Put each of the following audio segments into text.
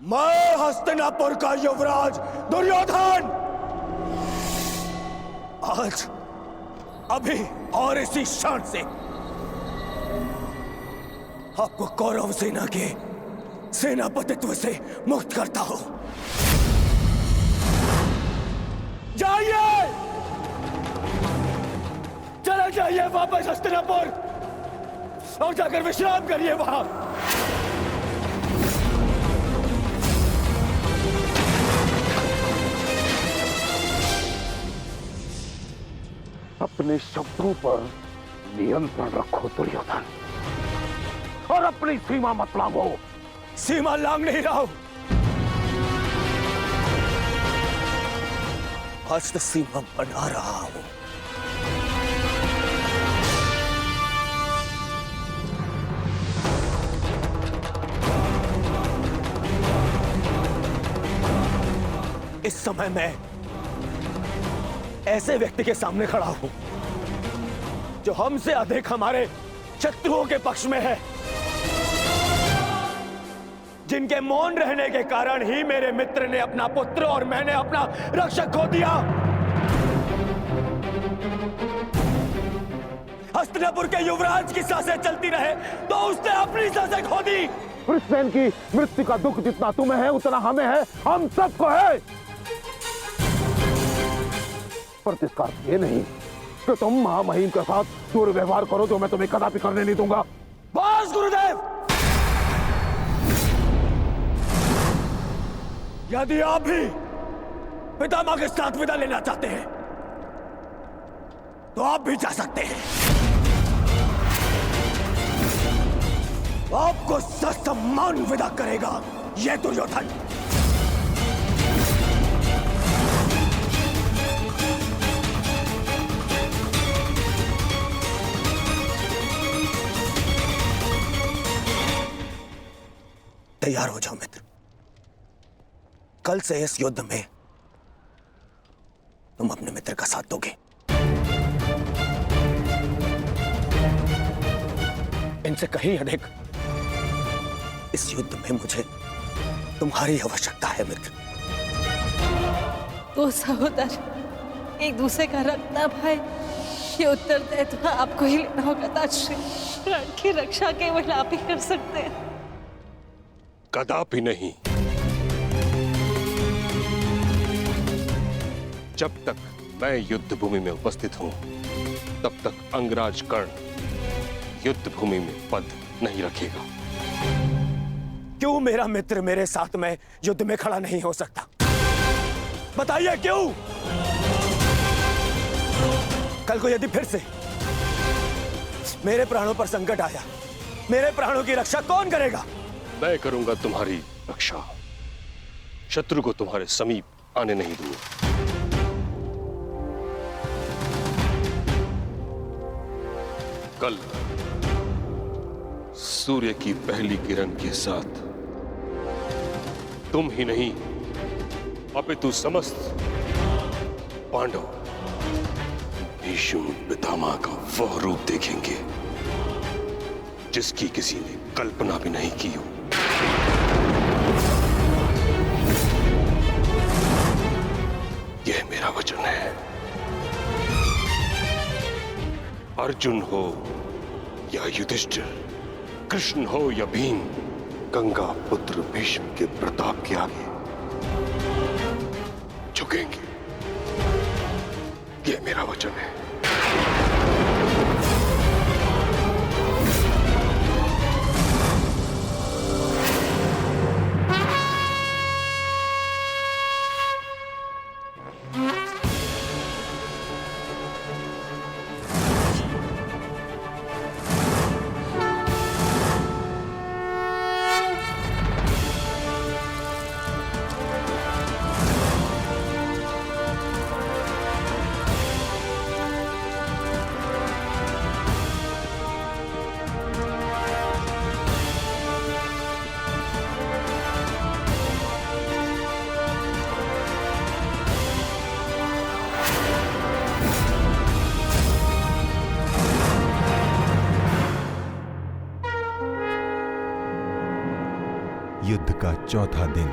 मैं हस्तिनापुर का युवराज दुर्योधन आज अभी और इसी क्षण से आपको कौरव सेना के सेनापतित्व से मुक्त करता हूं। जाइए, चले जाइए वापस हस्तिनापुर और जाकर विश्राम करिए वहां। अपने शब्दों पर नियंत्रण रखो दुर्योधन, और अपनी सीमा मत लांघो। सीमा लांघ नहीं रहा हूं, आज तो सीमा बना रहा हूं। इस समय मैं ऐसे व्यक्ति के सामने खड़ा हूं जो हमसे अधिक हमारे शत्रुओं के पक्ष में है, जिनके मौन रहने के कारण ही मेरे मित्र ने अपना पुत्र और मैंने अपना रक्षक खो दिया। हस्तिनापुर के युवराज की सांसें चलती रहे तो उसने अपनी सांसें खो दी। वृषसेन की मृत्यु का दुख जितना तुम्हें है उतना हमें है, हम सबको है। पर इसका अर्थ ये नहीं कि तुम महामहिम के साथ दुर्व्यवहार करो, जो मैं तुम्हें कदापि करने नहीं दूंगा। बस गुरुदेव, यदि आप भी पितामह के साथ विदा लेना चाहते हैं तो आप भी जा सकते हैं। आपको ससम्मान विदा करेगा यह दुर्योधन। तैयार हो जाओ मित्र, कल से इस युद्ध में तुम अपने मित्र का साथ दोगे। इनसे कहीं अधिक इस युद्ध में मुझे तुम्हारी आवश्यकता है मित्र। तो सहोदर, एक दूसरे का रक्त ना भाई, ये उत्तरदायित्व आपको ही लेना होगा। ताश्री, प्राण की रक्षा केवल आप ही कर सकते हैं। कदापि नहीं। जब तक मैं युद्ध भूमि में उपस्थित हूं तब तक अंगराज कर्ण युद्ध भूमि में पद नहीं रखेगा। क्यों मेरा मित्र मेरे साथ में युद्ध में खड़ा नहीं हो सकता? बताइए क्यों? कल को यदि फिर से मेरे प्राणों पर संकट आया, मेरे प्राणों की रक्षा कौन करेगा? मैं करूंगा तुम्हारी रक्षा, शत्रु को तुम्हारे समीप आने नहीं दूंगा। कल सूर्य की पहली किरण के साथ तुम ही नहीं अपितु समस्त पांडव भीष्म पितामह का वह रूप देखेंगे जिसकी किसी ने कल्पना भी नहीं की हो। यह मेरा वचन है। अर्जुन हो या युधिष्ठिर, कृष्ण हो या भीम, गंगा पुत्र भीष्म के प्रताप के आगे झुकेंगे। यह मेरा वचन है। का चौथा दिन।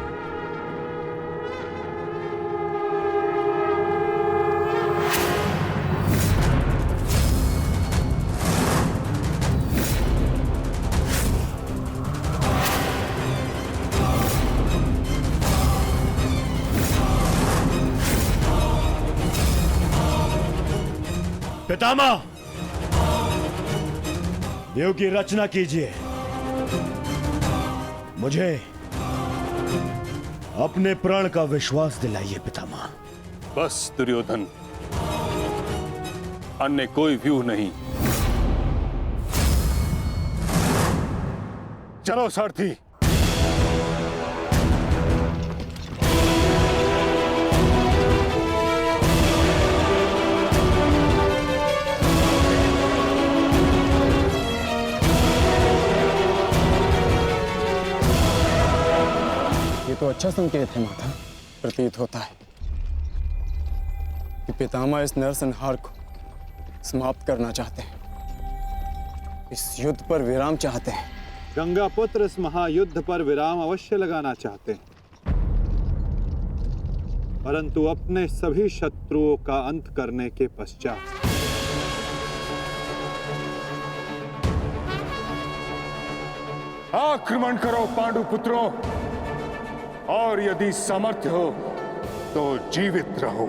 पितामह, देव की रचना कीजिए। मुझे अपने प्राण का विश्वास दिलाइए पितामह। बस दुर्योधन, अन्य कोई व्यूह नहीं। चलो सारथी। तो अच्छा संकेत है माता। प्रतीत होता है कि पितामह इस नरसंहार को समाप्त करना चाहते हैं, इस युद्ध पर विराम चाहते हैं। गंगा पुत्र इस महायुद्ध पर विराम अवश्य लगाना चाहते हैं, परंतु अपने सभी शत्रुओं का अंत करने के पश्चात। आक्रमण करो पांडु पुत्रों, और यदि सामर्थ्य हो तो जीवित रहो।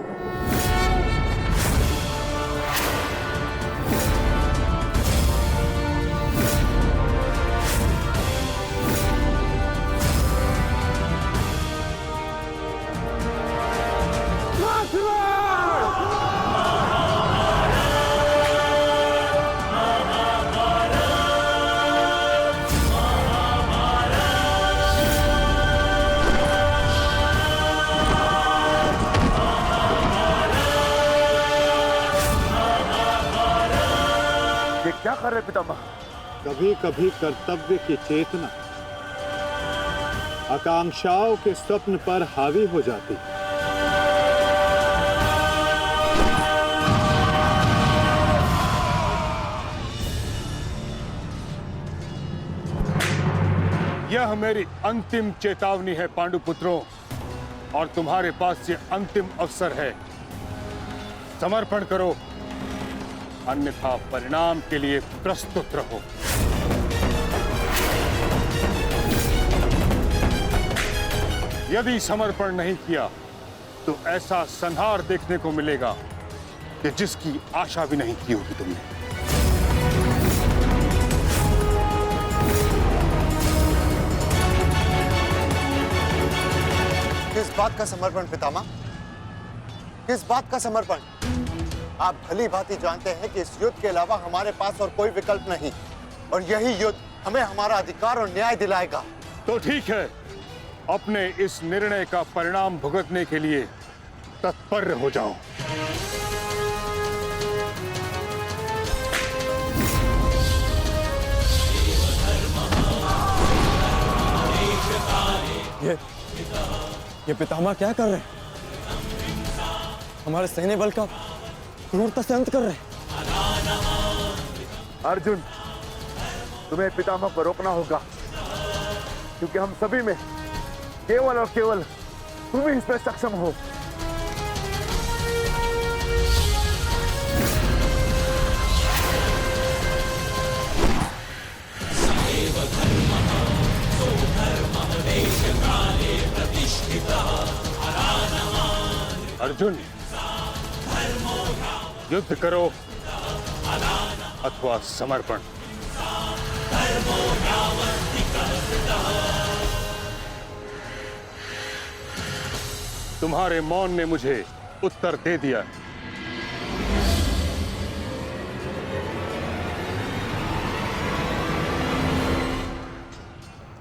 क्या कर रहे पितामह? कभी कभी कर्तव्य की चेतना आकांक्षाओं के स्वप्न पर हावी हो जाती। यह मेरी अंतिम चेतावनी है पांडुपुत्रों, और तुम्हारे पास ये अंतिम अवसर है। समर्पण करो, अन्यथा परिणाम के लिए प्रस्तुत रहो। यदि समर्पण नहीं किया तो ऐसा संहार देखने को मिलेगा कि जिसकी आशा भी नहीं की होगी तुमने। किस बात का समर्पण पितामह? किस बात का समर्पण? आप भली भांति जानते हैं कि इस युद्ध के अलावा हमारे पास और कोई विकल्प नहीं, और यही युद्ध हमें हमारा अधिकार और न्याय दिलाएगा। तो ठीक है, अपने इस निर्णय का परिणाम भुगतने के लिए तत्पर हो जाओ। ये पितामह क्या कर रहे हैं? हमारे सैन्य बल का क्रूरता से अंत कर रहे हैं। अर्जुन, तुम्हें पितामह को रोकना होगा, क्योंकि हम सभी में केवल और केवल तुम ही इसमें सक्षम हो। अर्जुन, युद्ध करो अथवा समर्पण। तुम्हारे मौन ने मुझे उत्तर दे दिया।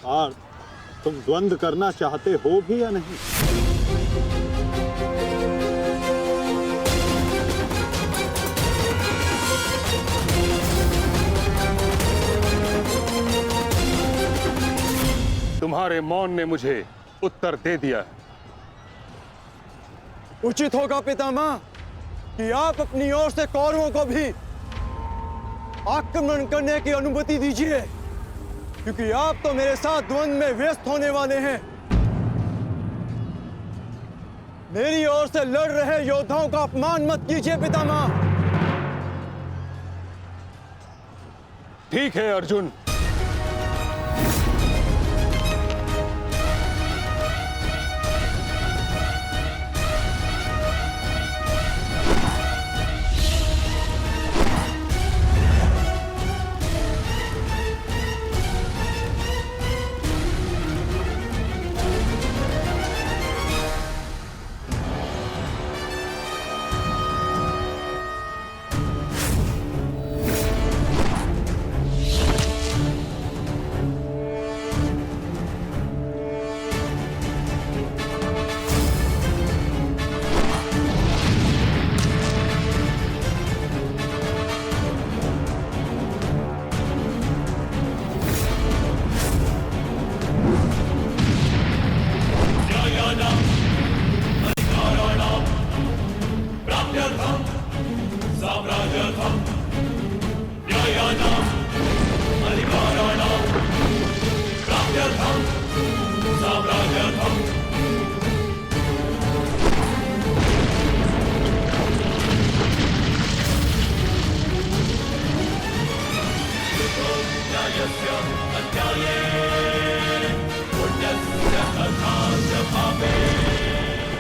और तुम द्वंद्व करना चाहते हो भी या नहीं? तुम्हारे मौन ने मुझे उत्तर दे दिया। उचित होगा पितामह कि आप अपनी ओर से कौरवों को भी आक्रमण करने की अनुमति दीजिए। क्योंकि आप तो मेरे साथ द्वंद में व्यस्त होने वाले हैं। मेरी ओर से लड़ रहे योद्धाओं का अपमान मत कीजिए पितामह। ठीक है अर्जुन,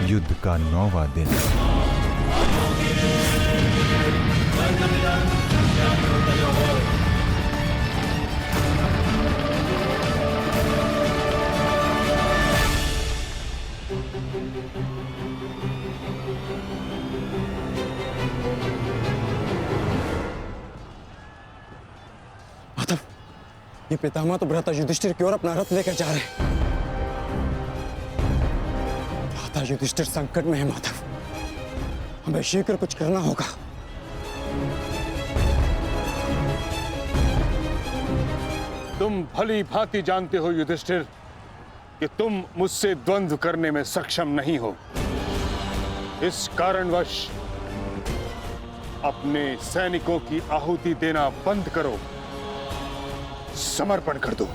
युद्ध का 9वां दिन। माधव, ये पितामह तो भ्राता युधिष्ठिर की ओर अपना रथ लेकर जा रहे हैं। भ्राता युधिष्ठिर संकट में है माधव, हमें शीघ्र कुछ करना होगा। तुम भली भांति जानते हो युधिष्ठिर कि तुम मुझसे द्वंद्व करने में सक्षम नहीं हो। इस कारणवश अपने सैनिकों की आहुति देना बंद करो, समर्पण कर दो।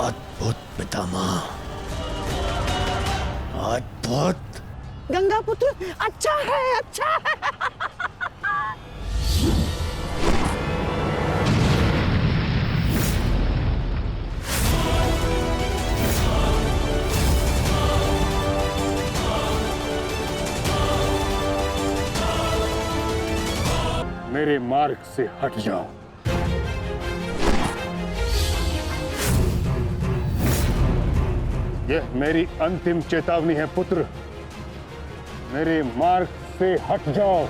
अद्भुत पितामह, अद्भुत। गंगा पुत्र अच्छा है, अच्छा है। मेरे मार्ग से हट जाओ। यह मेरी अंतिम चेतावनी है पुत्र, मेरे मार्ग से हट जाओ।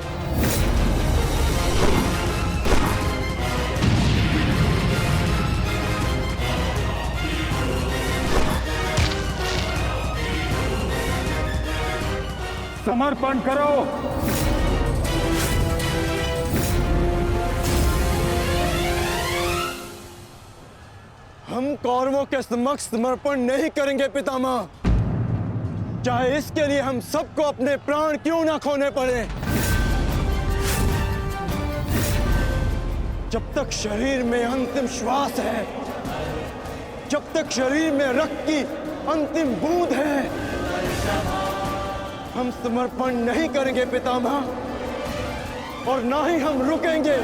समर्पण करो। हम कौरवों के समक्ष समर्पण नहीं करेंगे पितामह, चाहे इसके लिए हम सबको अपने प्राण क्यों ना खोने पड़े। जब तक शरीर में अंतिम श्वास है, जब तक शरीर में रक्त की अंतिम बूंद है, हम समर्पण नहीं करेंगे पितामह, और ना ही हम रुकेंगे।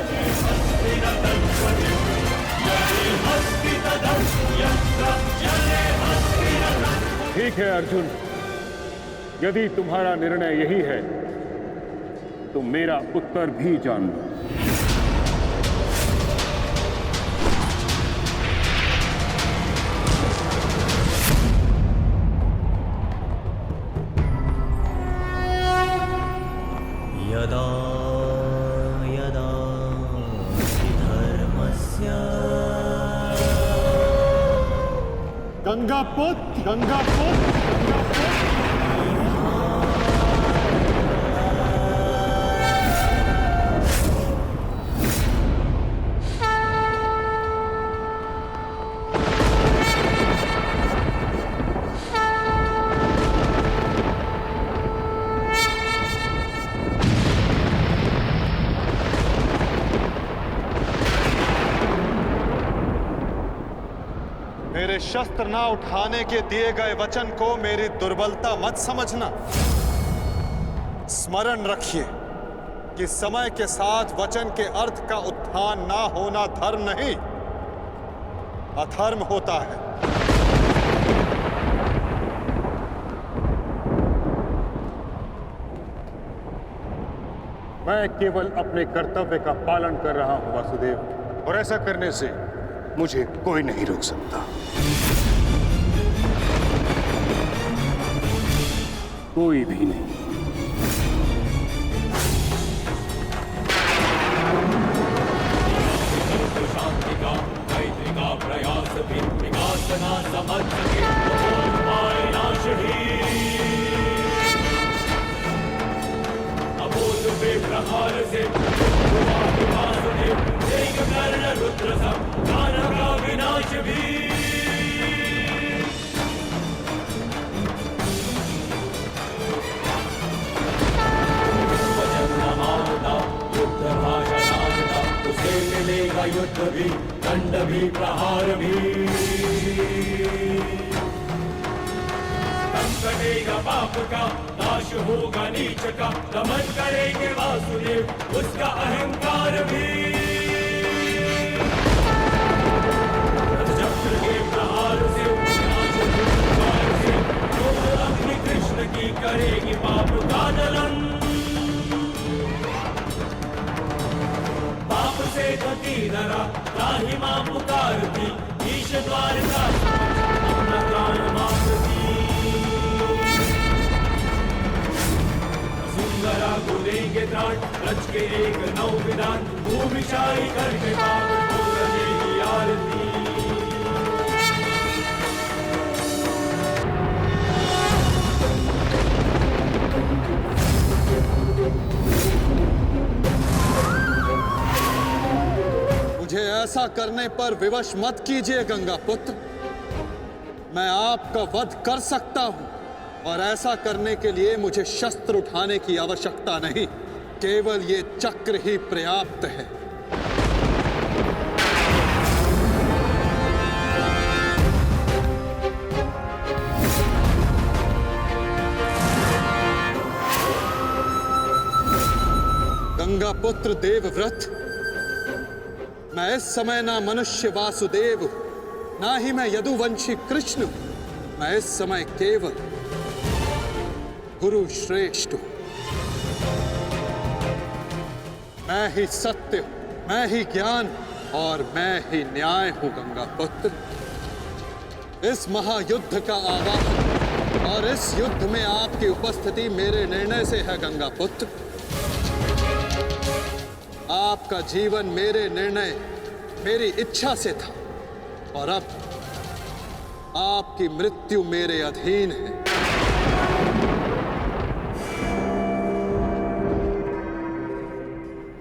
ठीक है अर्जुन, यदि तुम्हारा निर्णय यही है तो मेरा उत्तर भी जान लो। यदा यदा धर्मस्य गंगापुत्र, गंगापुत्र, शस्त्र ना उठाने के दिए गए वचन को मेरी दुर्बलता मत समझना। स्मरण रखिए कि समय के साथ वचन के अर्थ का उत्थान ना होना धर्म नहीं, अधर्म होता है। मैं केवल अपने कर्तव्य का पालन कर रहा हूं वासुदेव, और ऐसा करने से मुझे कोई नहीं रोक सकता। कोई भी नहीं। प्रहार से रुद्र का विनाश भी। युद्ध भाषा उसे मिलेगा युद्ध भी, दंड भी, प्रहार भी। कटेगा पाप का, नाश होगा नीच का, दमन करेंगे वासुदेव उसका अहंकार भी। चक्र के प्रहार से, अग्नि कृष्ण की करेगी पाप का दलन। पाप से गति धरा राही मां पुकारती, ईश द्वार का अपना प्राण मांगती। देंगे त्राण, रच के एक नौ विधान, भूमिशाई करके पावन को रचेगी आरती। मुझे ऐसा करने पर विवश मत कीजिए गंगा पुत्र। मैं आपका वध कर सकता हूं, और ऐसा करने के लिए मुझे शस्त्र उठाने की आवश्यकता नहीं, केवल ये चक्र ही पर्याप्त है। गंगा पुत्र देवव्रत, मैं इस समय ना मनुष्य वासुदेव, ना ही मैं यदुवंशी कृष्ण, मैं इस समय केवल गुरु श्रेष्ठ। मैं ही सत्य, मैं ही ज्ञान और मैं ही न्याय हूं गंगा पुत्र। इस महायुद्ध का आवाहन और इस युद्ध में आपकी उपस्थिति मेरे निर्णय से है गंगा पुत्र। आपका जीवन मेरे निर्णय, मेरी इच्छा से था, और अब आपकी मृत्यु मेरे अधीन है।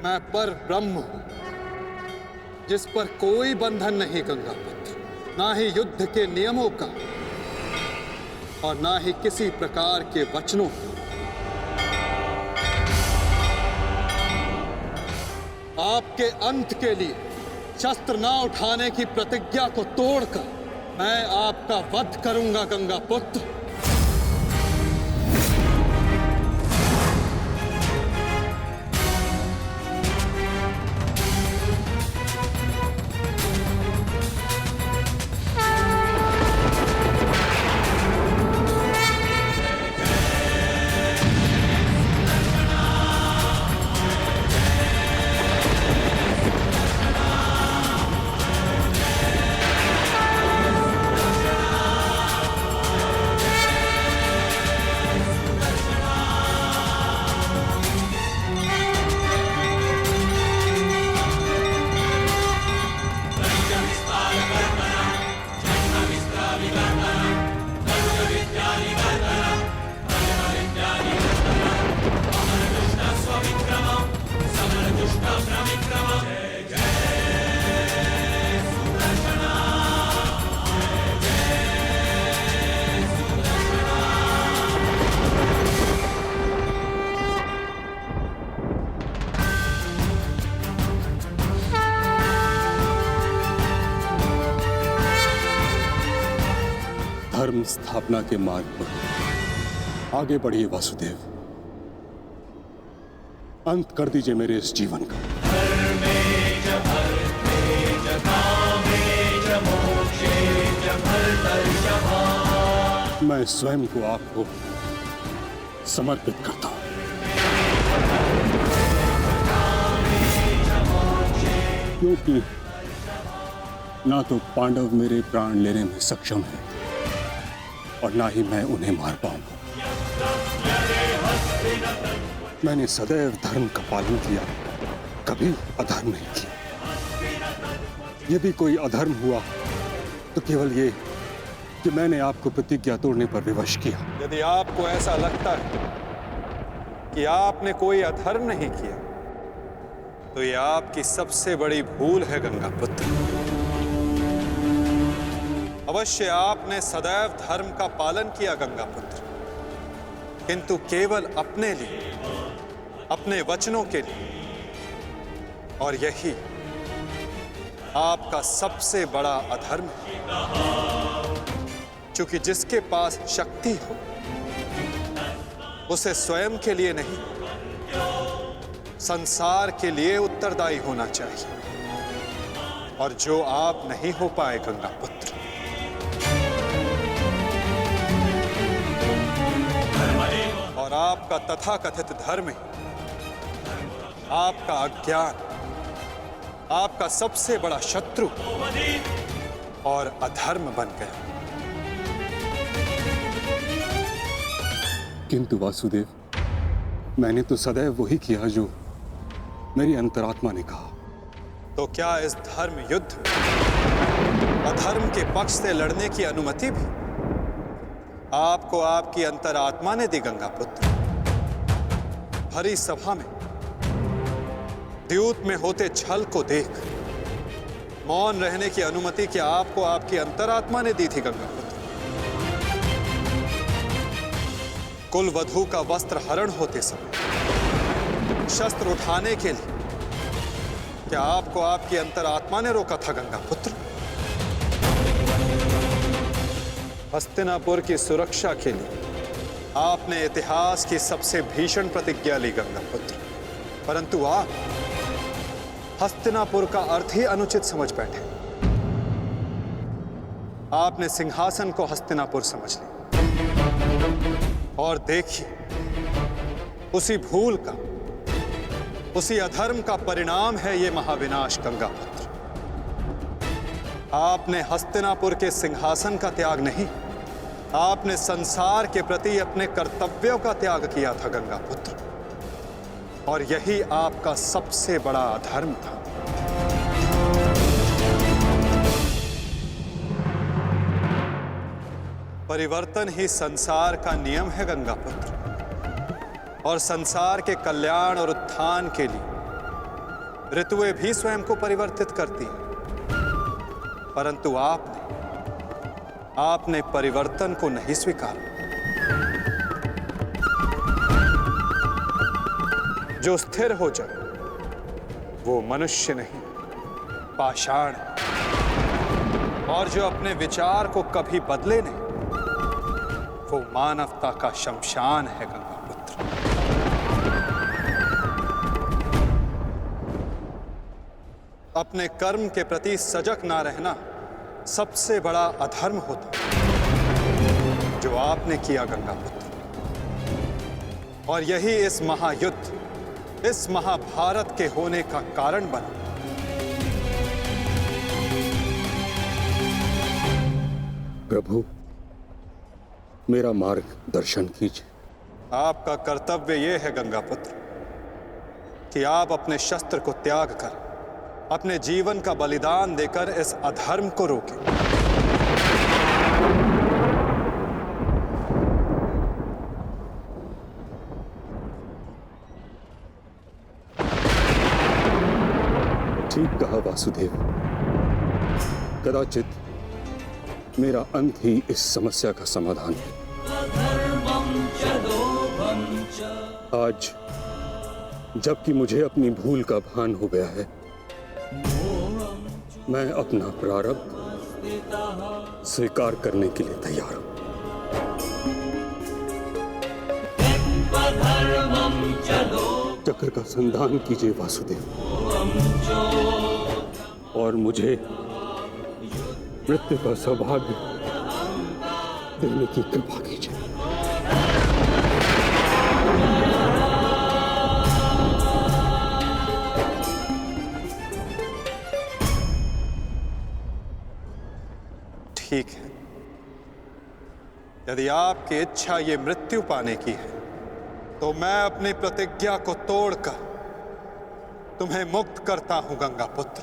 मैं पर ब्रह्म हूं, जिस पर कोई बंधन नहीं गंगा पुत्र, ना ही युद्ध के नियमों का और ना ही किसी प्रकार के वचनों का। आपके अंत के लिए शस्त्र ना उठाने की प्रतिज्ञा को तोड़कर मैं आपका वध करूंगा गंगा पुत्र। धर्म स्थापना के मार्ग पर आगे बढ़िए वासुदेव। अंत कर दीजिए मेरे इस जीवन का। मैं स्वयं को आपको समर्पित करता हूं। क्योंकि ना तो पांडव मेरे प्राण लेने में सक्षम है और ना ही मैं उन्हें मार पाऊंगा। मैंने सदैव धर्म का पालन किया, कभी अधर्म नहीं किया। यदि कोई अधर्म हुआ तो केवल ये कि मैंने आपको प्रतिज्ञा तोड़ने पर विवश किया। यदि आपको ऐसा लगता है कि आपने कोई अधर्म नहीं किया, तो यह आपकी सबसे बड़ी भूल है गंगा पुत्र। अवश्य आपने सदैव धर्म का पालन किया गंगा पुत्र, किंतु केवल अपने लिए, अपने वचनों के लिए। और यही आपका सबसे बड़ा अधर्म है। क्योंकि जिसके पास शक्ति हो उसे स्वयं के लिए नहीं, संसार के लिए उत्तरदायी होना चाहिए, और जो आप नहीं हो पाए गंगा पुत्र। और आपका तथाकथित धर्म ही आपका अज्ञान, आपका सबसे बड़ा शत्रु और अधर्म बन गया। किंतु वासुदेव, मैंने तो सदैव वही किया जो मेरी अंतरात्मा ने कहा। तो क्या इस धर्म युद्ध में अधर्म के पक्ष से लड़ने की अनुमति भी आपको आपकी अंतरात्मा ने दी गंगा पुत्र? भरी सभा में द्यूत में होते छल को देख मौन रहने की अनुमति क्या आपको आपकी अंतरात्मा ने दी थी गंगा पुत्र? कुल वधू का वस्त्र हरण होते समय शस्त्र उठाने के लिए क्या आपको आपकी अंतरात्मा ने रोका था गंगा पुत्र? हस्तिनापुर की सुरक्षा के लिए आपने इतिहास की सबसे भीषण प्रतिज्ञा ली गंगा पुत्र, परंतु आप हस्तिनापुर का अर्थ ही अनुचित समझ बैठे। आपने सिंहासन को हस्तिनापुर समझ लिया। और देखिए, उसी भूल का, उसी अधर्म का परिणाम है ये महाविनाश गंगा पुत्र। आपने हस्तिनापुर के सिंहासन का त्याग नहीं, आपने संसार के प्रति अपने कर्तव्यों का त्याग किया था गंगा पुत्र, और यही आपका सबसे बड़ा अधर्म था। परिवर्तन ही संसार का नियम है गंगा पुत्र, और संसार के कल्याण और उत्थान के लिए ऋतुएं भी स्वयं को परिवर्तित करती हैं। परंतु आपने परिवर्तन को नहीं स्वीकारा। जो स्थिर हो जाए वो मनुष्य नहीं, पाषाण है। और जो अपने विचार को कभी बदले नहीं, वो मानवता का शमशान है गंगा पुत्र। अपने कर्म के प्रति सजग ना रहना सबसे बड़ा अधर्म होता जो आपने किया गंगा पुत्र, और यही इस महायुद्ध, इस महाभारत के होने का कारण बना। प्रभु, मेरा मार्ग दर्शन कीजिए। आपका कर्तव्य यह है गंगा पुत्र कि आप अपने शस्त्र को त्याग कर अपने जीवन का बलिदान देकर इस अधर्म को रोकें। ठीक कहा वासुदेव। कदाचित मेरा अंत ही इस समस्या का समाधान है। आज जबकि मुझे अपनी भूल का भान हो गया है, मैं अपना प्रारब्ध स्वीकार करने के लिए तैयार हूं। चक्र का संधान कीजिए वासुदेव, और मुझे मृत्यु का सौभाग्य देने की कृपा कीजिए। ठीक है, यदि आपकी इच्छा ये मृत्यु पाने की है तो मैं अपनी प्रतिज्ञा को तोड़कर तुम्हें मुक्त करता हूं गंगा पुत्र।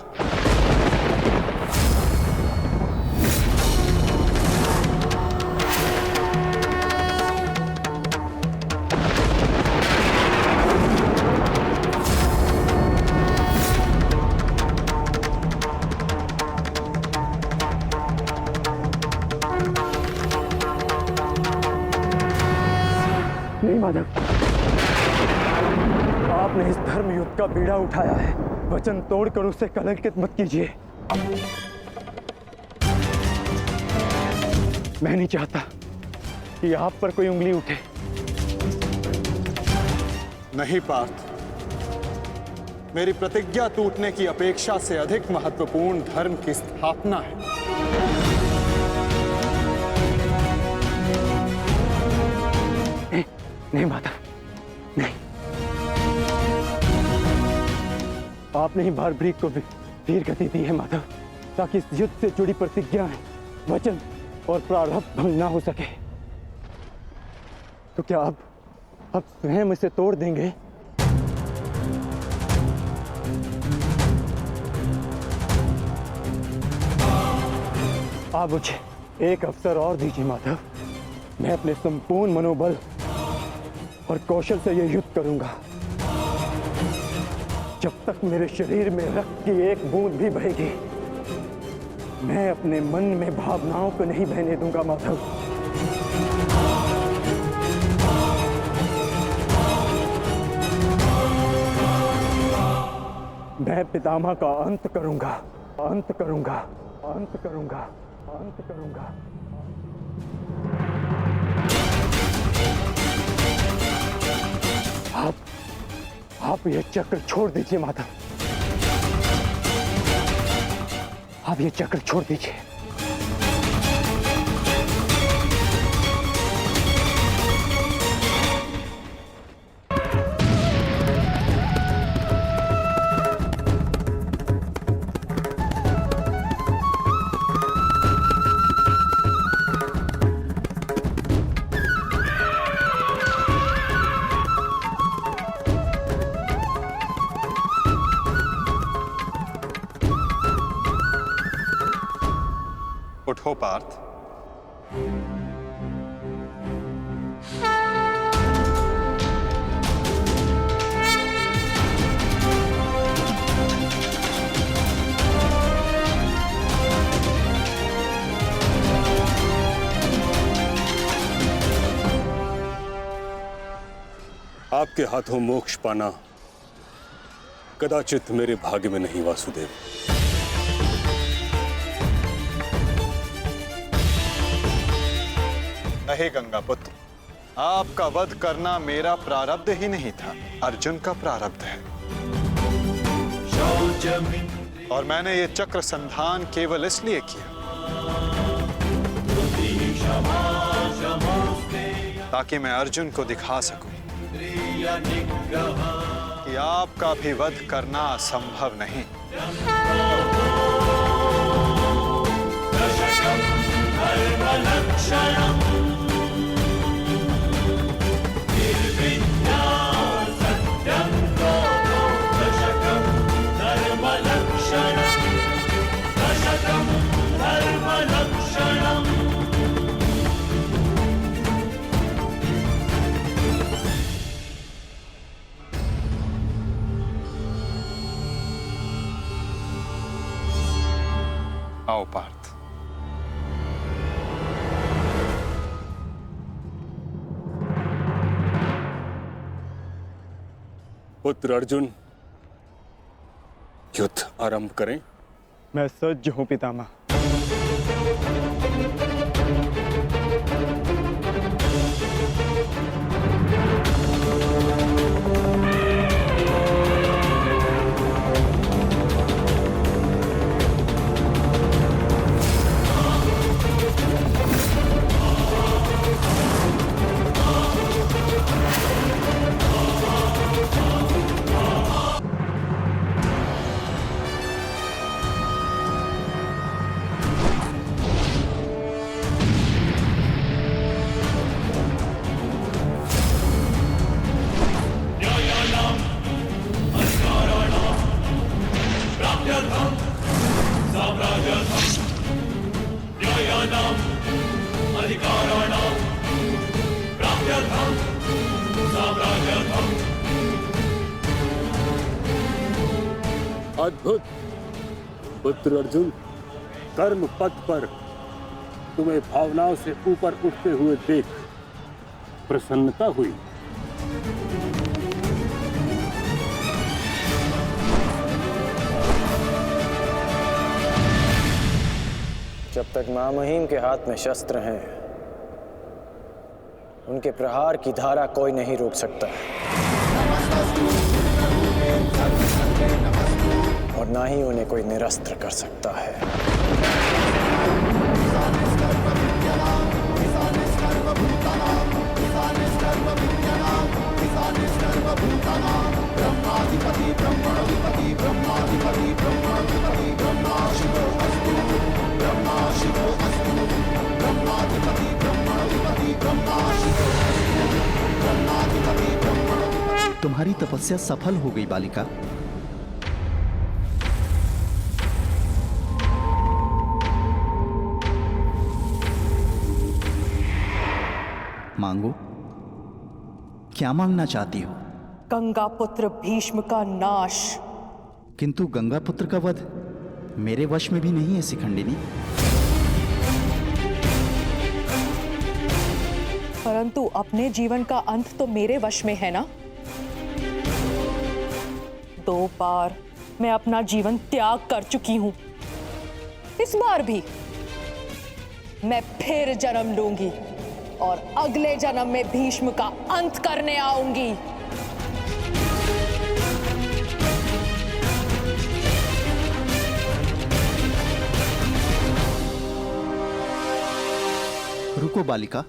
नहीं माधव, आपने इस धर्म युद्ध का बीड़ा उठाया है, वचन तोड़कर उसे कलंकित मत कीजिए। मैं नहीं चाहता कि आप पर कोई उंगली उठे। नहीं पार्थ, मेरी प्रतिज्ञा टूटने की अपेक्षा से अधिक महत्वपूर्ण धर्म की स्थापना है। नहीं माधव, नहीं। आपने ही भारभ्रीक को वीर गति दी है माधव, ताकि इस युद्ध से जुड़ी प्रतिज्ञाएं, वचन और प्रारब्ध भंग ना हो सके। तो क्या आप स्वयं इसे तोड़ देंगे? आप मुझे एक अवसर और दीजिए माधव, मैं अपने संपूर्ण मनोबल और कौशल से यह युद्ध करूंगा। जब तक मेरे शरीर में रक्त की एक बूंद भी बहेगी, मैं अपने मन में भावनाओं को नहीं बहने दूंगा माधव। मैं पितामह का अंत करूंगा, अंत करूंगा, अंत करूंगा, अंत करूंगा। आप ये चक्र छोड़ दीजिए माधव, आप ये चक्र छोड़ दीजिए। उठो पार्थ। आपके हाथों मोक्ष पाना कदाचित मेरे भाग्य में नहीं वासुदेव। नहीं गंगा पुत्र, आपका वध करना मेरा प्रारब्ध ही नहीं था, अर्जुन का प्रारब्ध है। और मैंने ये चक्र संधान केवल इसलिए किया ताकि मैं अर्जुन को दिखा सकूं कि आपका भी वध करना असंभव नहीं। आओ पार्थ। पुत्र अर्जुन, युद्ध आरंभ करें। मैं सज्ज हूं पितामह। अद्भुत। पुत्र अर्जुन, कर्म पथ पर तुम्हें भावनाओं से ऊपर उठते हुए देख प्रसन्नता हुई। जब तक महामहिम के हाथ में शस्त्र हैं, उनके प्रहार की धारा कोई नहीं रोक सकता और ना ही उन्हें कोई निरस्त्र कर सकता है। तुम्हारी तपस्या सफल हो गई बालिका। मांगो, क्या मांगना चाहती हो? गंगा पुत्र भीष्म का नाश। किंतु गंगा पुत्र का वध मेरे वश में भी नहीं है शिखंडिनी। परंतु अपने जीवन का अंत तो मेरे वश में है ना। 2 बार मैं अपना जीवन त्याग कर चुकी हूं। इस बार भी मैं फिर जन्म लूंगी और अगले जन्म में भीष्म का अंत करने आऊंगी। रुको बालिका,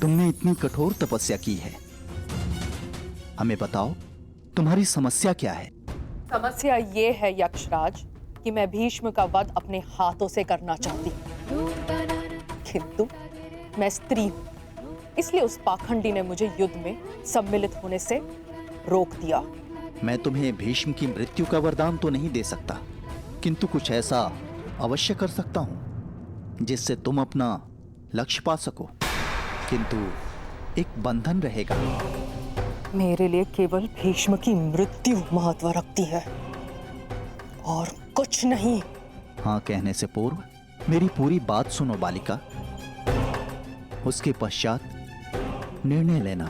तुमने इतनी कठोर तपस्या की है, हमें बताओ तुम्हारी समस्या क्या है? समस्या ये है यक्षराज कि मैं भीष्म का वध अपने हाथों से करना चाहती हूँ, किंतु मैं स्त्री हूं, इसलिए उस पाखंडी ने मुझे युद्ध में सम्मिलित होने से रोक दिया। मैं तुम्हें भीष्म की मृत्यु का वरदान तो नहीं दे सकता, किंतु कुछ ऐसा अवश्य कर सकता हूं जिससे तुम अपना लक्ष्य पा सको, किंतु एक बंधन रहेगा। मेरे लिए केवल भीष्म की मृत्यु महत्व रखती है और कुछ नहीं। हाँ कहने से पूर्व मेरी पूरी बात सुनो बालिका, उसके पश्चात निर्णय लेना।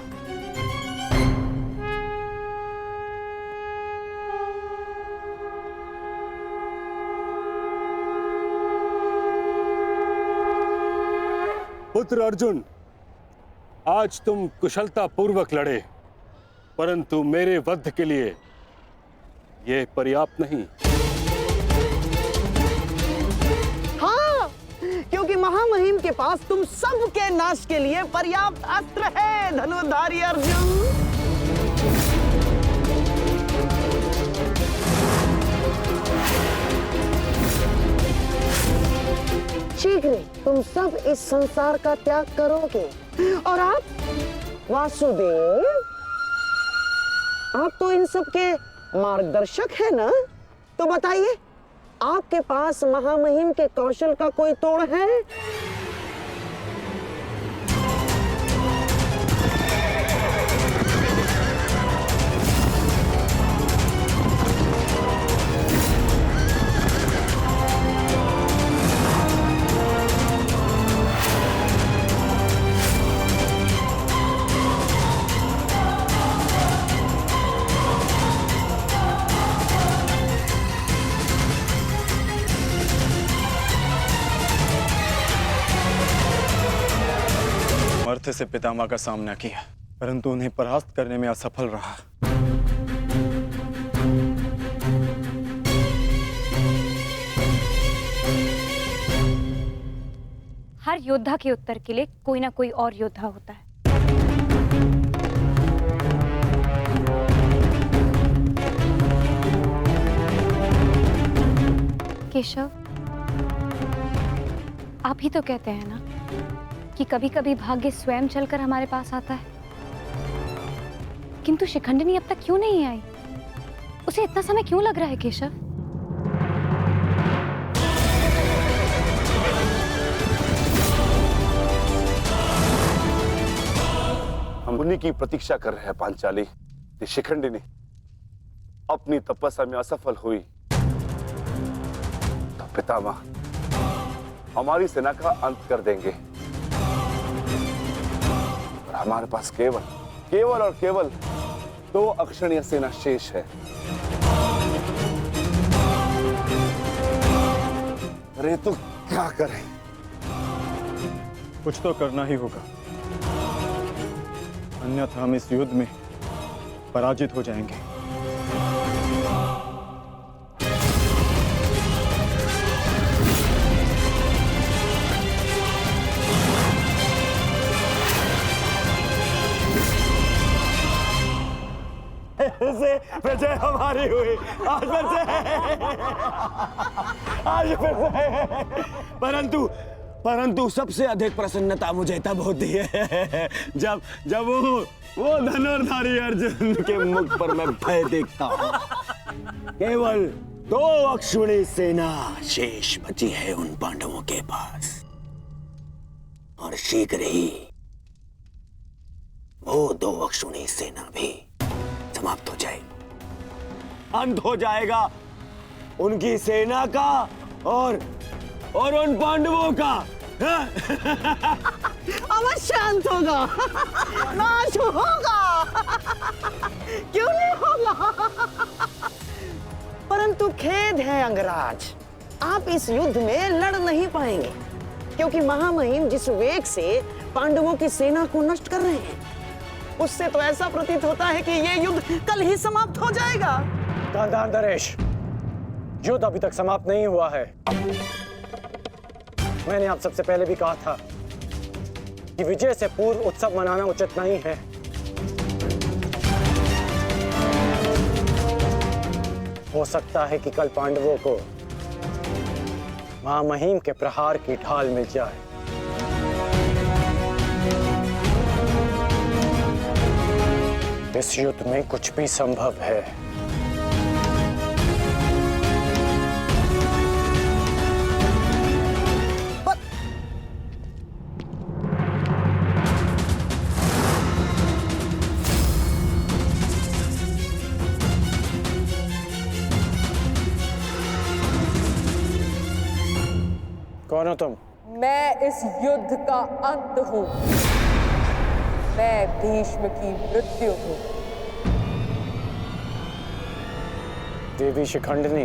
पुत्र अर्जुन, आज तुम कुशलता पूर्वक लड़े, परंतु मेरे वध के लिए यह पर्याप्त नहीं। हाँ, क्योंकि महामहिम के पास तुम सबके नाश के लिए पर्याप्त अस्त्र है धनुर्धारी अर्जुन। शीघ्र तुम सब इस संसार का त्याग करोगे और आप वासुदेव, आप तो इन सब के मार्गदर्शक है ना, तो बताइए आपके पास महामहिम के कौशल का कोई तोड़ है? सामर्थ्य से पितामह का सामना किया, परंतु उन्हें परास्त करने में असफल रहा। हर योद्धा के उत्तर के लिए कोई ना कोई और योद्धा होता है। केशव, आप ही तो कहते हैं ना कि कभी कभी भाग्य स्वयं चलकर हमारे पास आता है, किंतु शिखंडिनी अब तक क्यों नहीं आई? उसे इतना समय क्यों लग रहा है केशव? हम उन्हीं की प्रतीक्षा कर रहे हैं पांचाली। ये शिखंडिनी अपनी तपस्या में असफल हुई तो पितामह हमारी सेना का अंत कर देंगे और हमारे पास केवल और केवल 2 अक्षणीय सेना शेष है। अरे तो क्या करें? कुछ तो करना ही होगा, अन्यथा हम इस युद्ध में पराजित हो जाएंगे। से विजय हमारी हुई, आज फिर से परंतु सबसे अधिक प्रसन्नता मुझे तब होती है जब वो धनुर्धारी अर्जुन के मुख पर मैं भय देखता हूँ। केवल 2 अक्षुणी सेना शेष बची है उन पांडवों के पास, और शीघ्र ही वो 2 अक्षुणी सेना भी समाप्त हो जाएगी, अंत हो जाएगा उनकी सेना का और उन पांडवों का। अवश्य अंत होगा, नाश होगा, क्यों नहीं होगा? परंतु खेद है अंगराज, आप इस युद्ध में लड़ नहीं पाएंगे, क्योंकि महामहिम जिस वेग से पांडवों की सेना को नष्ट कर रहे हैं, उससे तो ऐसा प्रतीत होता है कि ये युद्ध कल ही समाप्त हो जाएगा। गांधार नरेश, युद्ध अभी तक समाप्त नहीं हुआ है। मैंने आप सबसे पहले भी कहा था कि विजय से पूर्व उत्सव मनाना उचित नहीं है। हो सकता है कि कल पांडवों को महामहिम के प्रहार की ढाल मिल जाए। इस युद्ध में कुछ भी संभव है। कौन हो तुम? मैं इस युद्ध का अंत हूं। मैं भीष्म की मृत्यु हूं। देवी शिखंडिनी,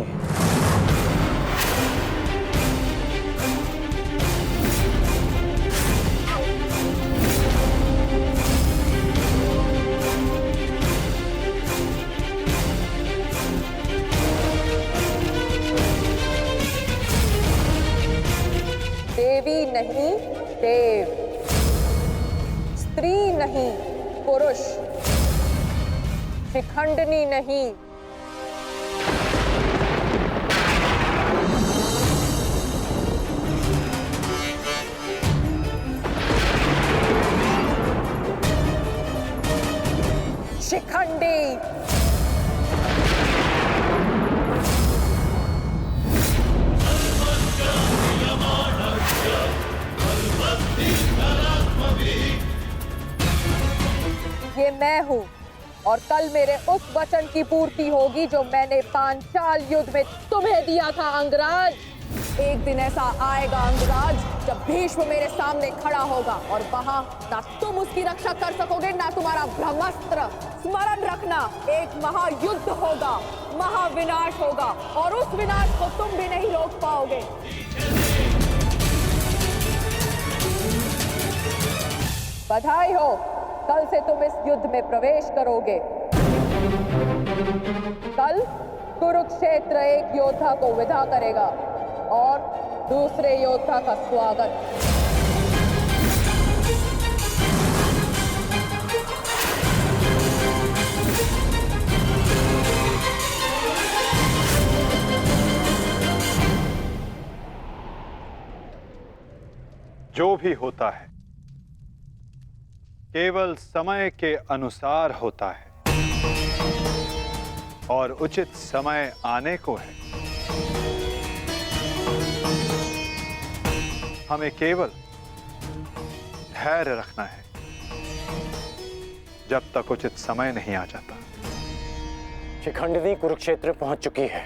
देवी नहीं देव, स्त्री नहीं पुरुष, शिखंडिनी नहीं। शिखंडी। ये मैं हूं, और कल मेरे उस वचन की पूर्ति होगी जो मैंने पांचाल युद्ध में तुम्हें दिया था अंगराज। एक दिन ऐसा आएगा अंगराज जब भीष्म मेरे सामने खड़ा होगा, और वहां ना तुम उसकी रक्षा कर सकोगे ना तुम्हारा ब्रह्मास्त्र। स्मरण रखना, एक महायुद्ध होगा, महाविनाश होगा, और उस विनाश को तुम भी नहीं रोक पाओगे। बधाई हो, कल से तुम इस युद्ध में प्रवेश करोगे। कल कुरुक्षेत्र एक योद्धा को विदा करेगा और दूसरे योद्धा का स्वागत। जो भी होता है केवल समय के अनुसार होता है, और उचित समय आने को है। हमें केवल धैर्य रखना है जब तक उचित समय नहीं आ जाता। शिखंडिनी कुरुक्षेत्र पहुंच चुकी है।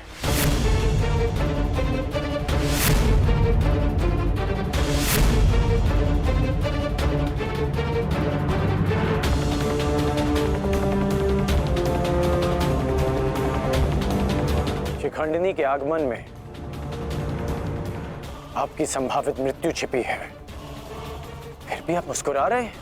शिखंडिनी के आगमन में आपकी संभावित मृत्यु छिपी है, फिर भी आप मुस्कुरा रहे हैं।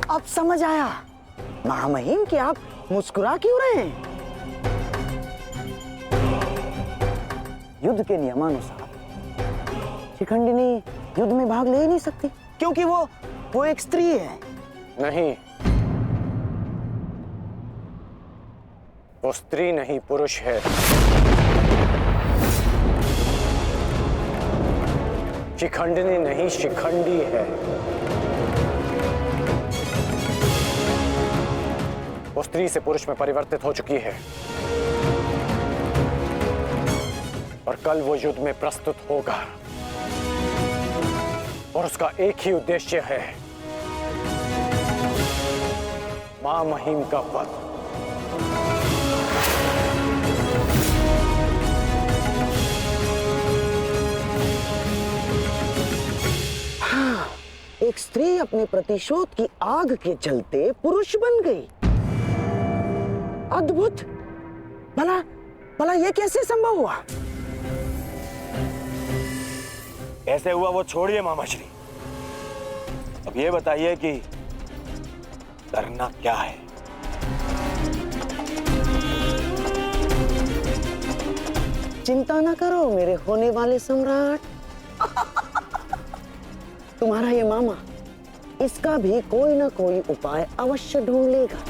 अब समझ आया महामहिम कि आप मुस्कुरा क्यों रहे हैं। युद्ध के नियमानुसार शिखंडिनी युद्ध में भाग ले ही नहीं सकती, क्योंकि वो एक स्त्री है। नहीं, वो स्त्री नहीं पुरुष है। शिखंडिनी नहीं, शिखंडी है। वो स्त्री से पुरुष में परिवर्तित हो चुकी है और कल वो युद्ध में प्रस्तुत होगा और उसका एक ही उद्देश्य है, मां महिम का वध। एक स्त्री अपने प्रतिशोध की आग के चलते पुरुष बन गई। अद्भुत। भला ये कैसे संभव हुआ? कैसे हुआ वो छोड़िए मामाश्री, अब ये बताइए कि करना क्या है। चिंता ना करो मेरे होने वाले सम्राट। तुम्हारा ये मामा इसका भी कोई ना कोई उपाय अवश्य ढूंढ लेगा।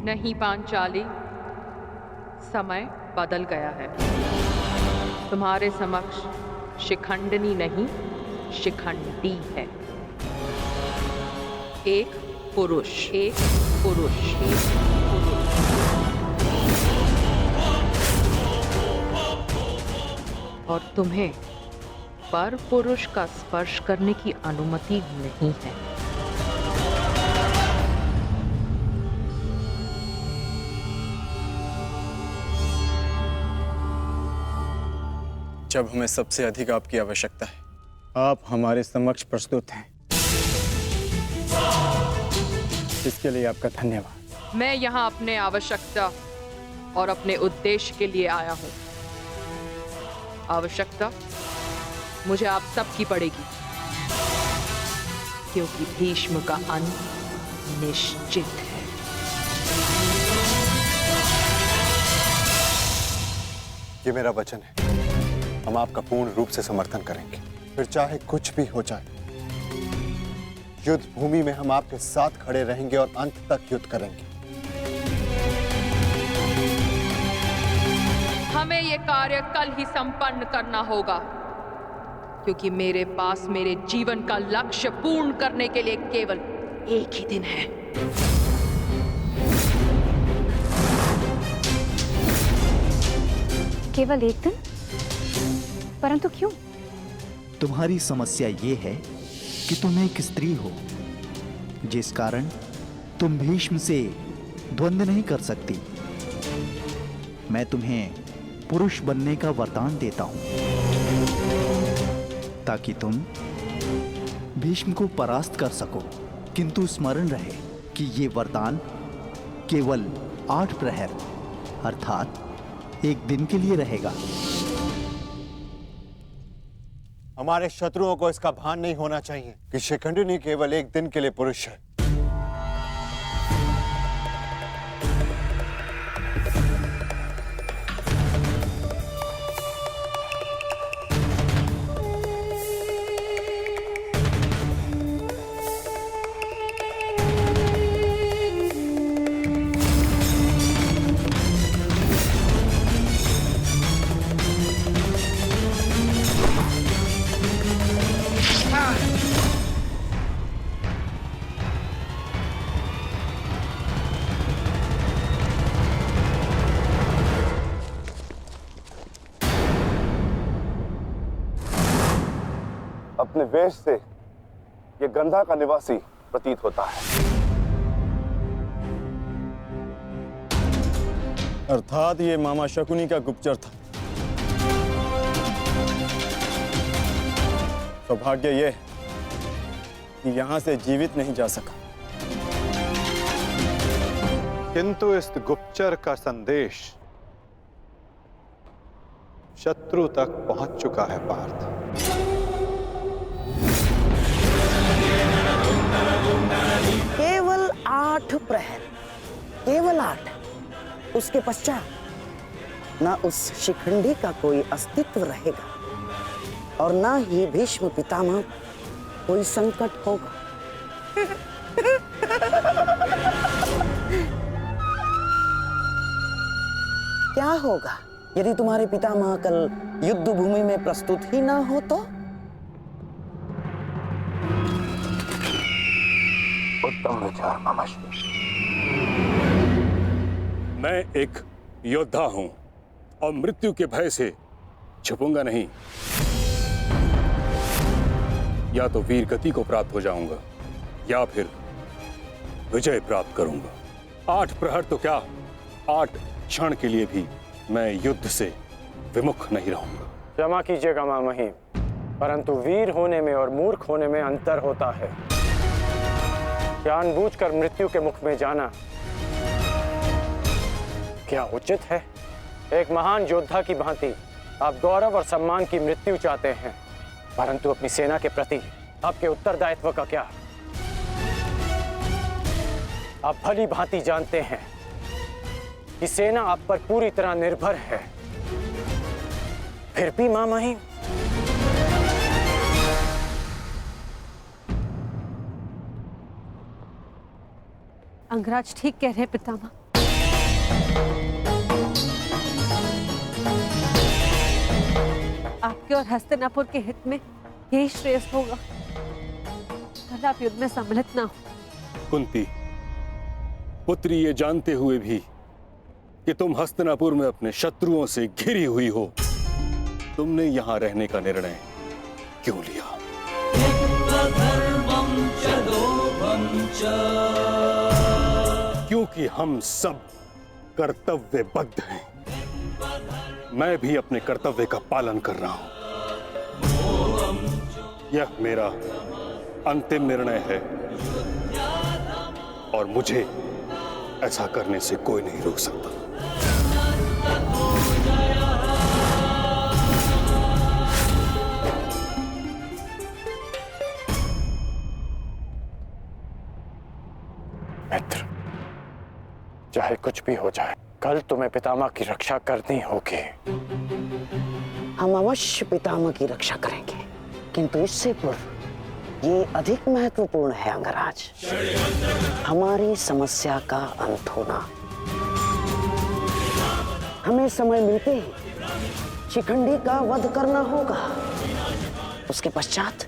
नहीं पांचाली, समय बदल गया है। तुम्हारे समक्ष शिखंडिनी नहीं, शिखंडी है। एक पुरुष, एक पुरुष, एक पुरुष। और तुम्हें पर पुरुष का स्पर्श करने की अनुमति नहीं है। जब हमें सबसे अधिक आपकी आवश्यकता है, आप हमारे समक्ष प्रस्तुत हैं। इसके लिए आपका धन्यवाद। मैं यहाँ अपने आवश्यकता और अपने उद्देश्य के लिए आया हूँ। आवश्यकता मुझे आप सबकी पड़ेगी, क्योंकि भीष्म का अंत निश्चित है। ये मेरा वचन है, हम आपका पूर्ण रूप से समर्थन करेंगे, फिर चाहे कुछ भी हो जाए। युद्ध भूमि में हम आपके साथ खड़े रहेंगे और अंत तक युद्ध करेंगे। हमें ये कार्य कल ही संपन्न करना होगा, क्योंकि मेरे पास मेरे जीवन का लक्ष्य पूर्ण करने के लिए केवल एक ही दिन है। केवल एक दिन? परंतु क्यों? तुम्हारी समस्या ये है कि तुम एक स्त्री हो, जिस कारण तुम भीष्म से द्वंद्व नहीं कर सकती। मैं तुम्हें पुरुष बनने का वरदान देता हूं, ताकि तुम भीष्म को परास्त कर सको। किंतु स्मरण रहे कि ये वरदान केवल 8 प्रहर अर्थात एक दिन के लिए रहेगा। हमारे शत्रुओं को इसका भान नहीं होना चाहिए कि शिखंडिनी केवल एक दिन के लिए पुरुष है। अपने वेश से ये गंधा का निवासी प्रतीत होता है। अर्थात ये मामा शकुनी का गुप्तचर था। सौभाग्य ये कि यहां से जीवित नहीं जा सका। किंतु इस गुप्तचर का संदेश शत्रु तक पहुंच चुका है पार्थ। केवल 8 प्रहर, केवल 8। उसके पश्चात ना उस शिखंडी का कोई अस्तित्व रहेगा और ना ही भीष्म पितामह कोई संकट होगा। क्या होगा यदि तुम्हारे पितामह कल युद्ध भूमि में प्रस्तुत ही ना हो तो? उत्तम विचार मामाश्री। मैं एक योद्धा हूं और मृत्यु के भय से छुपूंगा नहीं। या तो वीर गति को प्राप्त हो जाऊंगा या फिर विजय प्राप्त करूंगा। 8 प्रहर तो क्या, 8 क्षण के लिए भी मैं युद्ध से विमुख नहीं रहूंगा। क्षमा कीजिएगा मामही, परंतु वीर होने में और मूर्ख होने में अंतर होता है। जानबूझकर मृत्यु के मुख में जाना क्या उचित है? एक महान योद्धा की भांति आप गौरव और सम्मान की मृत्यु चाहते हैं, परंतु अपनी सेना के प्रति आपके उत्तरदायित्व का क्या? आप भली भांति जानते हैं कि सेना आप पर पूरी तरह निर्भर है। फिर भी मामही अंगराज ठीक कह रहे पितामह। आपके और हस्तिनापुर के हित में यही श्रेष्ठ होगा। भला आप युद्ध में सम्मिलित ना हो। कुंती पुत्री, ये जानते हुए भी कि तुम हस्तिनापुर में अपने शत्रुओं से घिरी हुई हो, तुमने यहां रहने का निर्णय क्यों लिया? क्योंकि हम सब कर्तव्यबद्ध हैं। मैं भी अपने कर्तव्य का पालन कर रहा हूं। यह मेरा अंतिम निर्णय है और मुझे ऐसा करने से कोई नहीं रोक सकता। मित्र, चाहे कुछ भी हो जाए, कल तुम्हें पितामह की रक्षा करनी होगी। हम अवश्य पितामह की रक्षा करेंगे, किंतु इससे पूर्व ये अधिक महत्वपूर्ण है अंगराज, हमारी समस्या का अंत होना। हमें समय मिलते ही शिखंडी का वध करना होगा। उसके पश्चात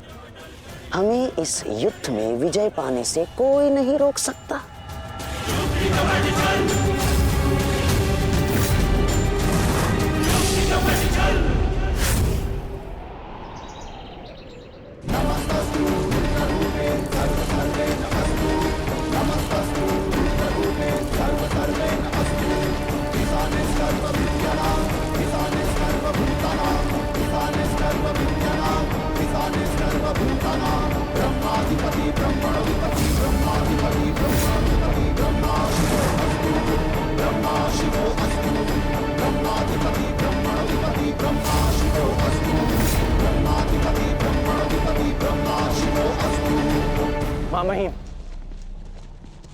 हमें इस युद्ध में विजय पाने से कोई नहीं रोक सकता।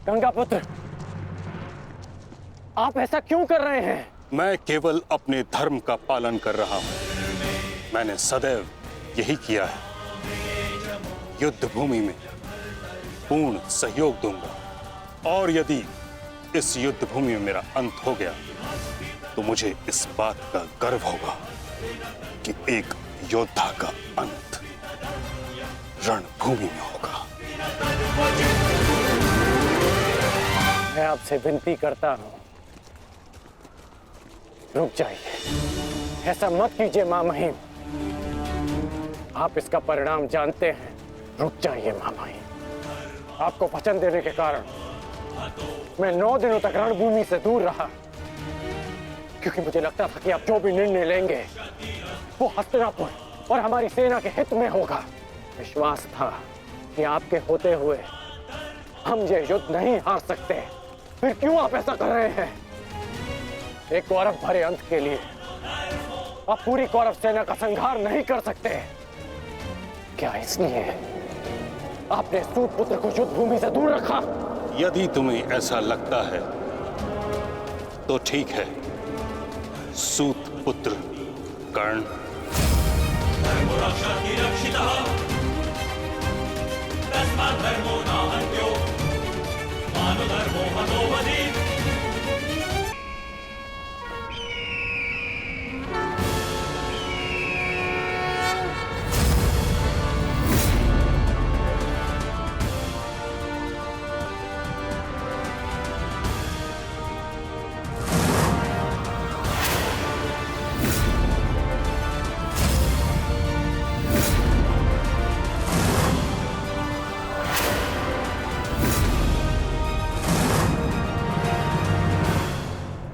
गंगा पुत्र, आप ऐसा क्यों कर रहे हैं? मैं केवल अपने धर्म का पालन कर रहा हूं। मैंने सदैव यही किया है। युद्ध भूमि में पूर्ण सहयोग दूंगा और यदि इस युद्ध भूमि में मेरा अंत हो गया तो मुझे इस बात का गर्व होगा कि एक योद्धा का अंत रणभूमि में होगा। मैं आपसे विनती करता हूं, रुक जाइए। ऐसा मत कीजिए मां महिम। आप इसका परिणाम जानते हैं। रुक जाइए मां महिम। आपको वचन देने के कारण मैं 9 दिनों तक रणभूमि से दूर रहा, क्योंकि मुझे लगता था कि आप जो भी निर्णय लेंगे वो हस्तिनापुर और हमारी सेना के हित में होगा। विश्वास था कि आपके होते हुए हम ये युद्ध नहीं हार सकते। फिर क्यों आप ऐसा कर रहे हैं? एक कौरव भरे अंत के लिए आप पूरी कौरव सेना का संहार नहीं कर सकते। क्या इसलिए आपने सूत पुत्र को युद्ध भूमि से दूर रखा? यदि तुम्हें ऐसा लगता है तो ठीक है। सूत पुत्र कर्ण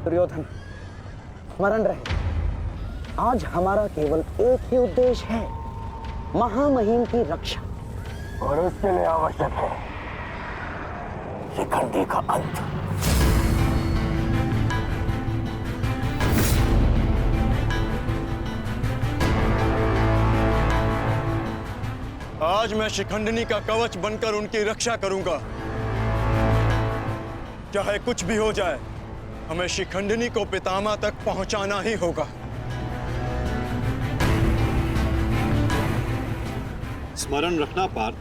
दुर्योधन, स्मरण रहे, आज हमारा केवल एक ही उद्देश्य है, महामहिम की रक्षा, और उसके लिए आवश्यक है शिखंडी का अंत। आज मैं शिखंडिनी का कवच बनकर उनकी रक्षा करूंगा। चाहे कुछ भी हो जाए, हमें शिखंडिनी को पितामह तक पहुंचाना ही होगा। स्मरण रखना पार्थ,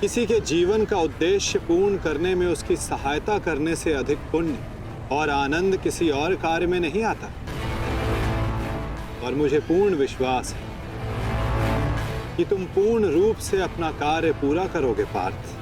किसी के जीवन का उद्देश्य पूर्ण करने में उसकी सहायता करने से अधिक पुण्य और आनंद किसी और कार्य में नहीं आता। और मुझे पूर्ण विश्वास है कि तुम पूर्ण रूप से अपना कार्य पूरा करोगे पार्थ।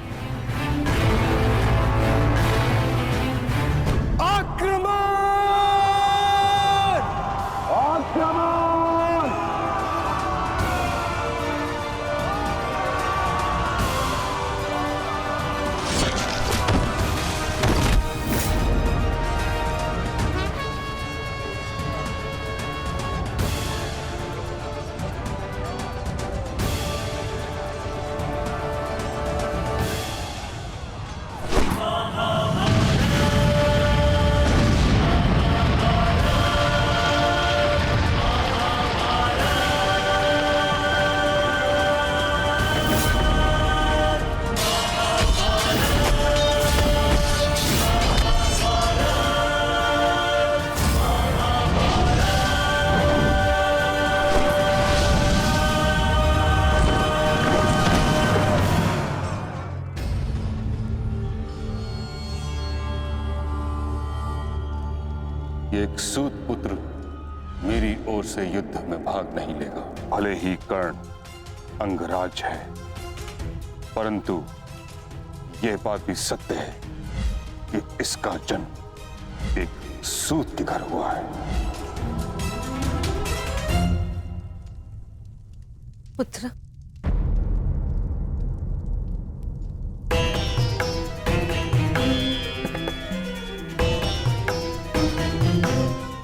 एक सूत पुत्र मेरी ओर से युद्ध में भाग नहीं लेगा। भले ही कर्ण अंगराज है, परंतु यह बात भी सत्य है कि इसका जन्म एक सूत के घर हुआ है। पुत्र,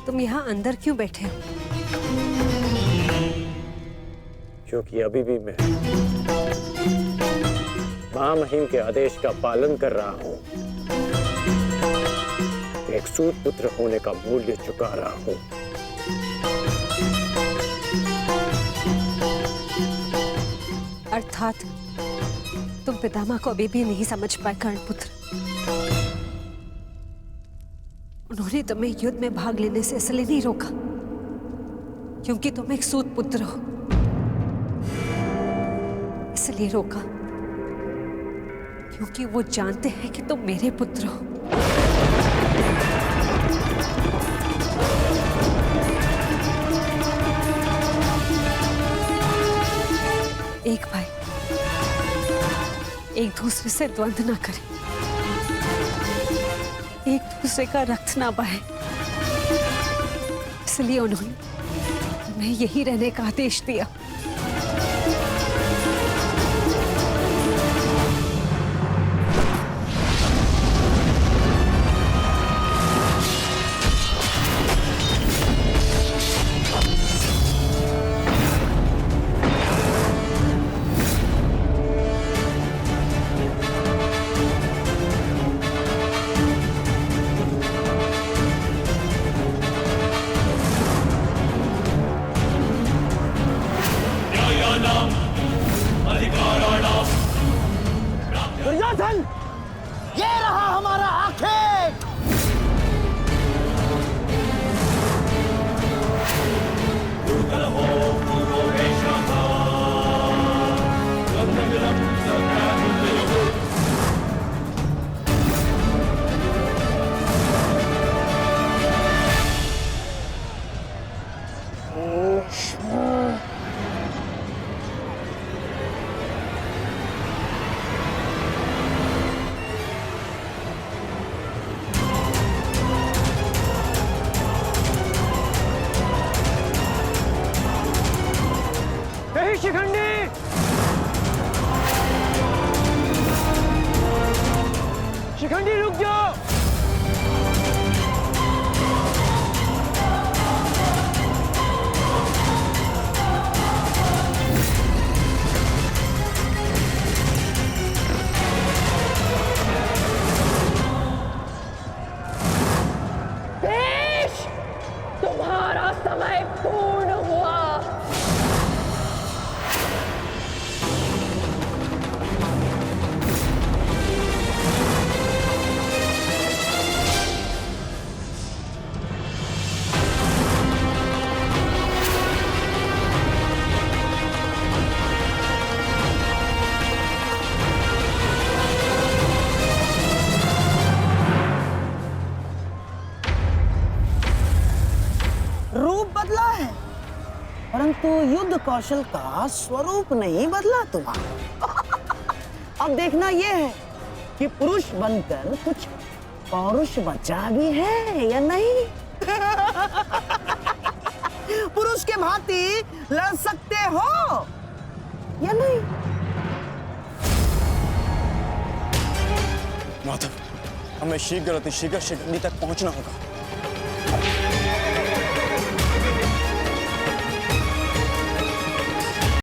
तुम यहाँ अंदर क्यों बैठे हो? क्योंकि अभी भी मैं महामहिम के आदेश का पालन कर रहा हूं। एक सूत पुत्र होने का मूल्य चुका रहा हूं। अर्थात तुम पितामह को अभी भी नहीं समझ पाए कर्ण पुत्र। उन्होंने तुम्हें युद्ध में भाग लेने से इसलिए नहीं रोका क्योंकि तुम एक सूत पुत्र हो, इसलिए रोका क्योंकि वो जानते हैं कि तुम मेरे पुत्र हो। एक भाई एक दूसरे से द्वंद्व ना करे, एक दूसरे का रक्त ना बहे, इसलिए उन्होंने तुम्हें यही रहने का आदेश दिया। दुर्योधन, ये रहा हमारा आखेट। शिखंडी, शिखंडी रुक जाओ। भीष्म, तुम्हारा समय पूर्ण हुआ। रूप बदला है परंतु युद्ध कौशल का स्वरूप नहीं बदला तुम्हारा। अब देखना यह है कि पुरुष बनकर कुछ पौरुष बचा भी है या नहीं। पुरुष के भांति लड़ सकते हो या नहीं। माधव, हमें शीघ्र अतिशीघ्र शिखंडी तक पहुंचना होगा।